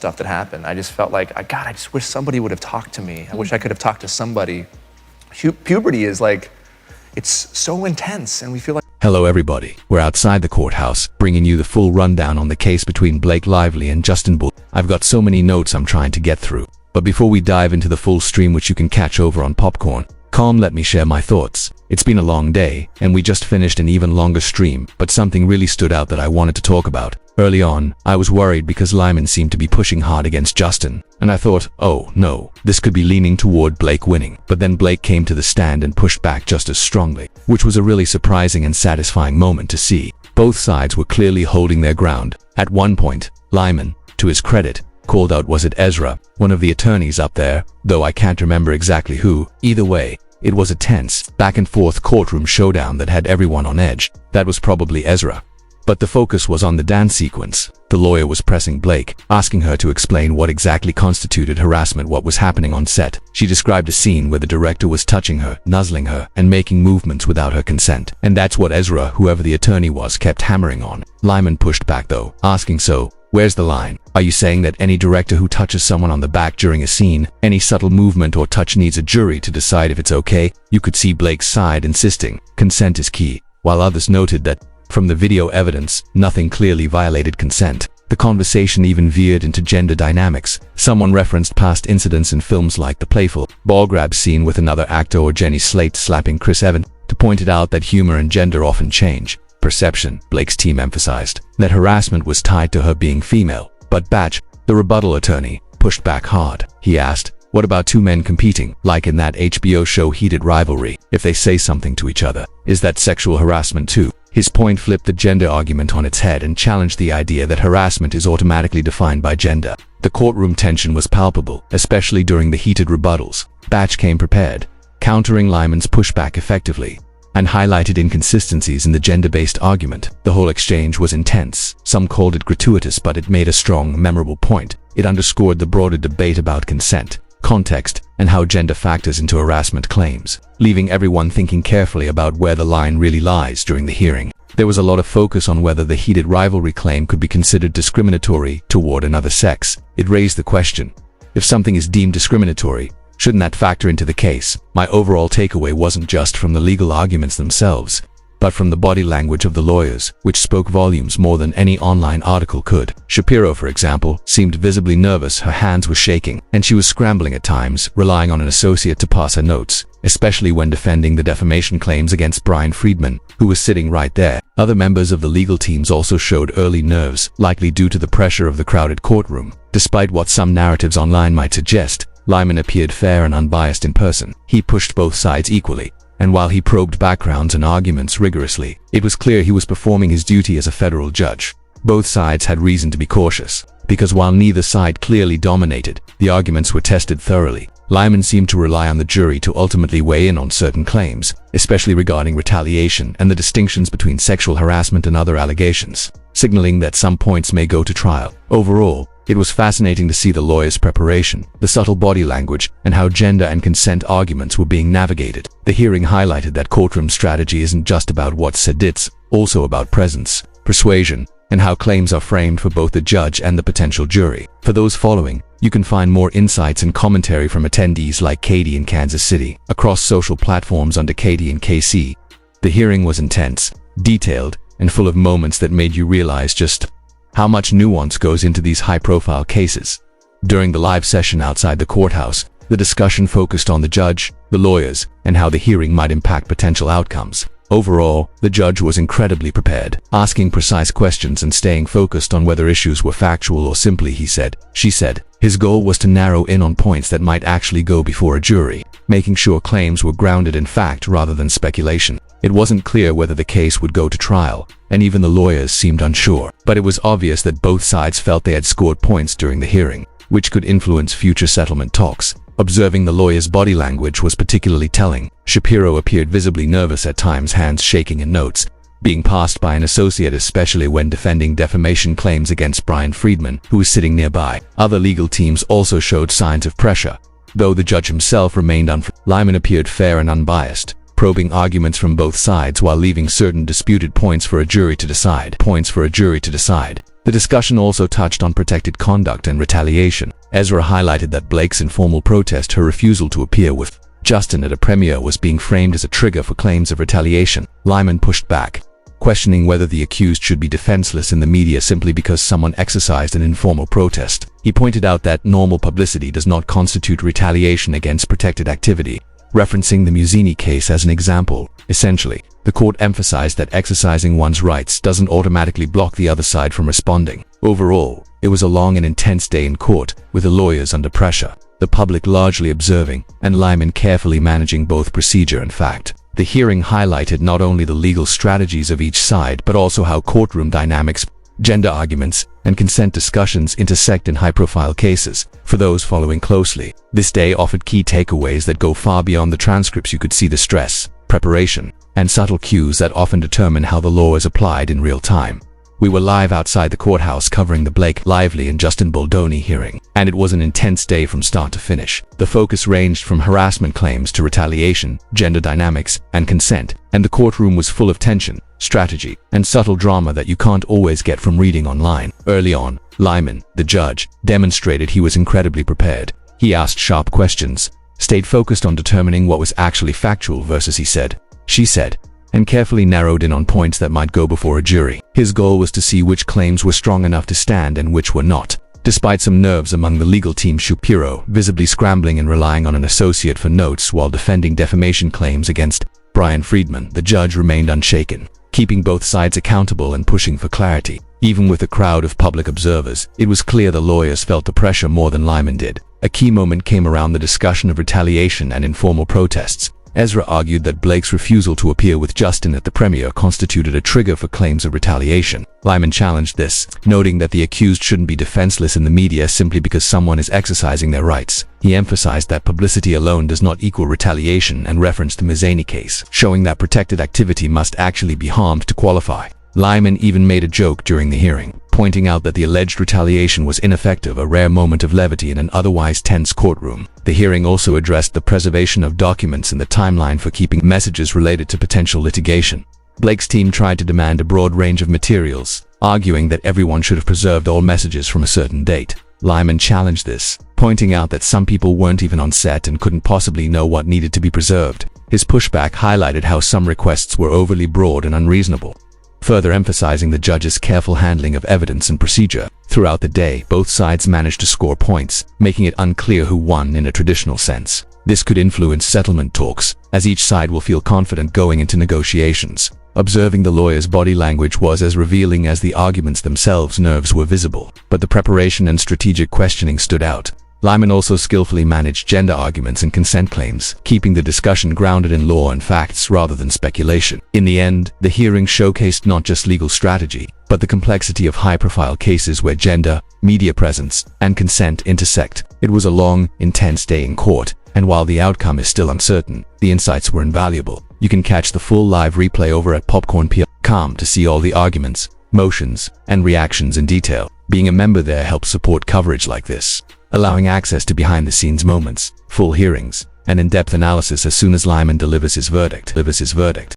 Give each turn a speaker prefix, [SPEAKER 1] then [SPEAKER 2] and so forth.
[SPEAKER 1] stuff that happened. I just felt like, God, I just wish somebody would have talked to me. I wish I could have talked to somebody. Puberty is like, it's so intense, and we feel like...
[SPEAKER 2] Hello everybody, we're outside the courthouse, bringing you the full rundown on the case between Blake Lively and Justin Bull. I've got so many notes I'm trying to get through. But before we dive into the full stream, which you can catch over on Popcorn, let me share my thoughts. It's been a long day, and we just finished an even longer stream, but something really stood out that I wanted to talk about. Early on, I was worried because Lyman seemed to be pushing hard against Justin, and I thought, oh no, this could be leaning toward Blake winning. But then Blake came to the stand and pushed back just as strongly, which was a really surprising and satisfying moment to see. Both sides were clearly holding their ground. At one point, Lyman, to his credit, called out, was it Ezra, one of the attorneys up there, though I can't remember exactly who. Either way, it was a tense, back-and-forth courtroom showdown that had everyone on edge. That was probably Ezra. But the focus was on the dance sequence. The lawyer was pressing Blake, asking her to explain what exactly constituted harassment, what was happening on set. She described a scene where the director was touching her, nuzzling her, and making movements without her consent. And that's what Ezra, whoever the attorney was, kept hammering on. Lyman pushed back though, asking, so, where's the line? Are you saying that any director who touches someone on the back during a scene, any subtle movement or touch, needs a jury to decide if it's okay? You could see Blake's side insisting consent is key, while others noted that, from the video evidence, nothing clearly violated consent. The conversation even veered into gender dynamics. Someone referenced past incidents in films like the playful ball grab scene with another actor, or Jenny Slate slapping Chris Evans, to point it out that humor and gender often change perception. Blake's team emphasized that harassment was tied to her being female, but Batch, the rebuttal attorney, pushed back hard. He asked, what about two men competing, like in that HBO show Heated Rivalry? If they say something to each other, is that sexual harassment too? His point flipped the gender argument on its head and challenged the idea that harassment is automatically defined by gender. The courtroom tension was palpable, especially during the heated rebuttals. Batch came prepared, countering Lyman's pushback effectively, and highlighted inconsistencies in the gender-based argument. The whole exchange was intense. Some called it gratuitous, but it made a strong, memorable point. It underscored the broader debate about consent, context, and how gender factors into harassment claims, leaving everyone thinking carefully about where the line really lies. During the hearing, there was a lot of focus on whether the heated rivalry claim could be considered discriminatory toward another sex. It raised the question, if something is deemed discriminatory, shouldn't that factor into the case? My overall takeaway wasn't just from the legal arguments themselves, but from the body language of the lawyers, which spoke volumes more than any online article could. Shapiro, for example, seemed visibly nervous. Her hands were shaking, and she was scrambling at times, relying on an associate to pass her notes, especially when defending the defamation claims against Brian Friedman, who was sitting right there. Other members of the legal teams also showed early nerves, likely due to the pressure of the crowded courtroom. Despite what some narratives online might suggest, Lyman appeared fair and unbiased in person. He pushed both sides equally, and while he probed backgrounds and arguments rigorously, it was clear he was performing his duty as a federal judge. Both sides had reason to be cautious, because while neither side clearly dominated, the arguments were tested thoroughly. Lyman seemed to rely on the jury to ultimately weigh in on certain claims, especially regarding retaliation and the distinctions between sexual harassment and other allegations, signaling that some points may go to trial. Overall, it was fascinating to see the lawyer's preparation, the subtle body language, and how gender and consent arguments were being navigated. The hearing highlighted that courtroom strategy isn't just about what's said, it's also about presence, persuasion, and how claims are framed for both the judge and the potential jury. For those following, you can find more insights and commentary from attendees like Katie in Kansas City, across social platforms under Katie and KC. The hearing was intense, detailed, and full of moments that made you realize just how much nuance goes into these high-profile cases. During the live session outside the courthouse, the discussion focused on the judge, the lawyers, and how the hearing might impact potential outcomes. Overall, the judge was incredibly prepared, asking precise questions and staying focused on whether issues were factual or simply he said, she said. His goal was to narrow in on points that might actually go before a jury, making sure claims were grounded in fact rather than speculation. It wasn't clear whether the case would go to trial, and even the lawyers seemed unsure. But it was obvious that both sides felt they had scored points during the hearing, which could influence future settlement talks. Observing the lawyer's body language was particularly telling. Shapiro appeared visibly nervous at times, hands shaking in notes being passed by an associate, especially when defending defamation claims against Brian Friedman, who was sitting nearby. Other legal teams also showed signs of pressure, though the judge himself remained unfazed. Lyman appeared fair and unbiased, probing arguments from both sides while leaving certain disputed points for a jury to decide. The discussion also touched on protected conduct and retaliation. Ezra highlighted that Blake's informal protest, her refusal to appear with Justin at a premiere, was being framed as a trigger for claims of retaliation. Lyman pushed back, questioning whether the accused should be defenseless in the media simply because someone exercised an informal protest. He pointed out that normal publicity does not constitute retaliation against protected activity, referencing the Muzzini case as an example. Essentially, the court emphasized that exercising one's rights doesn't automatically block the other side from responding. Overall, it was a long and intense day in court, with the lawyers under pressure, the public largely observing, and Lyman carefully managing both procedure and fact. The hearing highlighted not only the legal strategies of each side but also how courtroom dynamics, gender arguments, and consent discussions intersect in high-profile cases. For those following closely, this day offered key takeaways that go far beyond the transcripts. You could see the stress, preparation, and subtle cues that often determine how the law is applied in real time. We were live outside the courthouse covering the Blake Lively and Justin Baldoni hearing, and it was an intense day from start to finish. The focus ranged from harassment claims to retaliation, gender dynamics, and consent, and the courtroom was full of tension, strategy, and subtle drama that you can't always get from reading online. Early on, Lyman, the judge, demonstrated he was incredibly prepared. He asked sharp questions, stayed focused on determining what was actually factual versus he said, she said, and carefully narrowed in on points that might go before a jury. His goal was to see which claims were strong enough to stand and which were not. Despite some nerves among the legal team, Shapiro, visibly scrambling and relying on an associate for notes while defending defamation claims against Brian Friedman, the judge remained unshaken, keeping both sides accountable and pushing for clarity. Even with a crowd of public observers, it was clear the lawyers felt the pressure more than Lyman did. A key moment came around the discussion of retaliation and informal protests. Ezra argued that Blake's refusal to appear with Justin at the premiere constituted a trigger for claims of retaliation. Lyman challenged this, noting that the accused shouldn't be defenseless in the media simply because someone is exercising their rights. He emphasized that publicity alone does not equal retaliation and referenced the Muzzini case, showing that protected activity must actually be harmed to qualify. Lyman even made a joke during the hearing, pointing out that the alleged retaliation was ineffective, a rare moment of levity in an otherwise tense courtroom. The hearing also addressed the preservation of documents and the timeline for keeping messages related to potential litigation. Blake's team tried to demand a broad range of materials, arguing that everyone should have preserved all messages from a certain date. Lyman challenged this, pointing out that some people weren't even on set and couldn't possibly know what needed to be preserved. His pushback highlighted how some requests were overly broad and unreasonable, further emphasizing the judge's careful handling of evidence and procedure. Throughout the day, both sides managed to score points, making it unclear who won in a traditional sense. This could influence settlement talks, as each side will feel confident going into negotiations. Observing the lawyer's body language was as revealing as the arguments themselves. Nerves were visible, but the preparation and strategic questioning stood out. Lyman also skillfully managed gender arguments and consent claims, keeping the discussion grounded in law and facts rather than speculation. In the end, the hearing showcased not just legal strategy, but the complexity of high-profile cases where gender, media presence, and consent intersect. It was a long, intense day in court, and while the outcome is still uncertain, the insights were invaluable. You can catch the full live replay over at popcorn.com to see all the arguments, motions, and reactions in detail. Being a member there helps support coverage like this, allowing access to behind-the-scenes moments, full hearings, and in-depth analysis as soon as Lyman delivers his verdict.